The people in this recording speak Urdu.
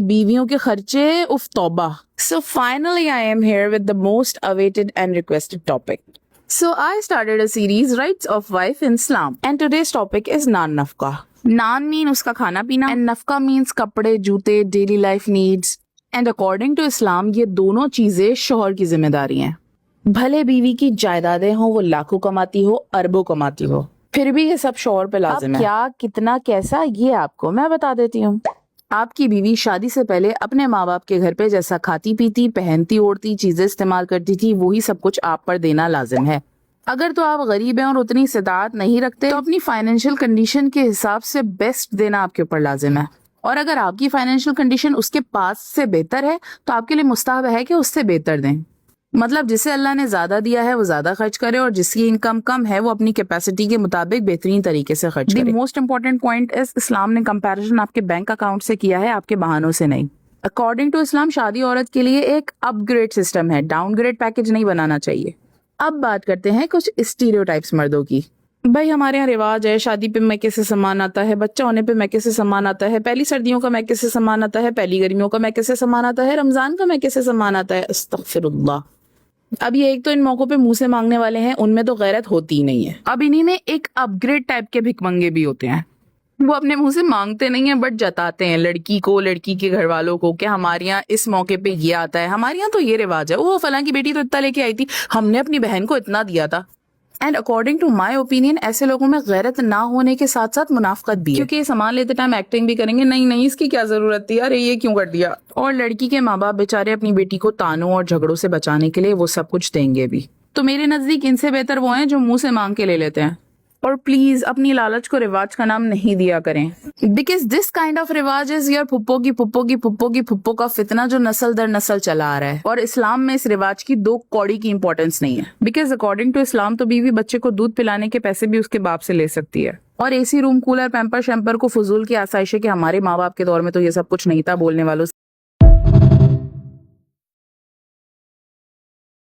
بیویوں کے خرچے اف توبہ. So finally I am here with the most awaited and requested topic. So I started a series, Rights of Wife in Islam, and today's topic is naan nafqa. Naan mean اس کا کھانا پینا and nafqa means کپڑے, جوتے, daily life needs. And according to Islam یہ دونوں چیزیں شوہر کی ذمہ داری ہیں. بھلے بیوی کی جائیدادیں ہوں وہ لاکھوں کماتی ہو, اربوں کماتی ہو, پھر بھی یہ سب شوہر پہ لازم ہے. کیا, کتنا, کیسا, یہ آپ کو میں بتا دیتی ہوں. آپ کی بیوی شادی سے پہلے اپنے ماں باپ کے گھر پہ جیسا کھاتی پیتی, پہنتی اوڑھتی, چیزیں استعمال کرتی تھی, وہی سب کچھ آپ پر دینا لازم ہے. اگر تو آپ غریب ہیں اور اتنی استطاعت نہیں رکھتے تو اپنی فائنینشیل کنڈیشن کے حساب سے بیسٹ دینا آپ کے اوپر لازم ہے. اور اگر آپ کی فائنینشیل کنڈیشن اس کے پاس سے بہتر ہے تو آپ کے لیے مستحب ہے کہ اس سے بہتر دیں. مطلب جسے اللہ نے زیادہ دیا ہے وہ زیادہ خرچ کرے, اور جس کی انکم کم ہے وہ اپنی کیپیسٹی کے مطابق بہترین طریقے سے خرچ کرے. The most important point is Islam نے کمپیریزن آپ کے بینک اکاؤنٹ سے کیا ہے, آپ کے بہانوں سے نہیں. اکارڈنگ ٹو اسلام شادی عورت کے لیے ایک اپ گریڈ سسٹم ہے, ڈاؤن گریڈ پیکج نہیں بنانا چاہیے. اب بات کرتے ہیں کچھ اسٹیریوٹائپس مردوں کی. بھائی ہمارے یہاں رواج ہے شادی پہ میکے سے سامان آتا ہے, بچہ ہونے پہ میکے سے سامان آتا ہے, پہلی سردیوں کا میکے سے سامان آتا ہے, پہلی گرمیوں کا میکے سے سامان آتا ہے, رمضان کا میکے سے سامان آتا ہے. استغفر اللہ. اب یہ ایک تو ان موقعوں پہ منہ سے مانگنے والے ہیں, ان میں تو غیرت ہوتی ہی نہیں ہے. اب انہی میں ایک اپ گریڈ ٹائپ کے بھک منگے بھی ہوتے ہیں. وہ اپنے منہ سے مانگتے نہیں ہیں بٹ جتاتے ہیں لڑکی کو, لڑکی کے گھر والوں کو کہ ہمارے یہاں اس موقع پہ یہ آتا ہے, ہمارے یہاں تو یہ رواج ہے, وہ فلاں کی بیٹی تو اتنا لے کے آئی تھی, ہم نے اپنی بہن کو اتنا دیا تھا. And according to my opinion ایسے لوگوں میں غیرت نہ ہونے کے ساتھ ساتھ منافقت بھی ہے, کیونکہ یہ سامان لیتے ٹائم ایکٹنگ بھی کریں گے, نہیں اس کی کیا ضرورت تھی, ارے یہ کیوں کر دیا. اور لڑکی کے ماں باپ بیچارے اپنی بیٹی کو تانوں اور جھگڑوں سے بچانے کے لیے وہ سب کچھ دیں گے بھی. تو میرے نزدیک ان سے بہتر وہ ہیں جو منہ سے مانگ کے لے لیتے ہیں. اور پلیز اپنی لالچ کو رواج کا نام نہیں دیا کریں, بیکاز دس کائنڈ آف رواج از یور پھپھو کی پھپھو کی پھپھو کی پھپھو کا فتنہ جو نسل در نسل چلا آ رہا ہے. اور اسلام میں اس رواج کی 2 کوڑی کی امپورٹنس نہیں ہے, بیکاز اکارڈنگ ٹو اسلام تو بیوی بچے کو دودھ پلانے کے پیسے بھی اس کے باپ سے لے سکتی ہے. اور اے سی روم, کولر, پیمپر شیمپر کو فضول کی آسائش ہے کہ ہمارے ماں باپ کے دور میں تو یہ سب کچھ نہیں تھا, بولنے والوں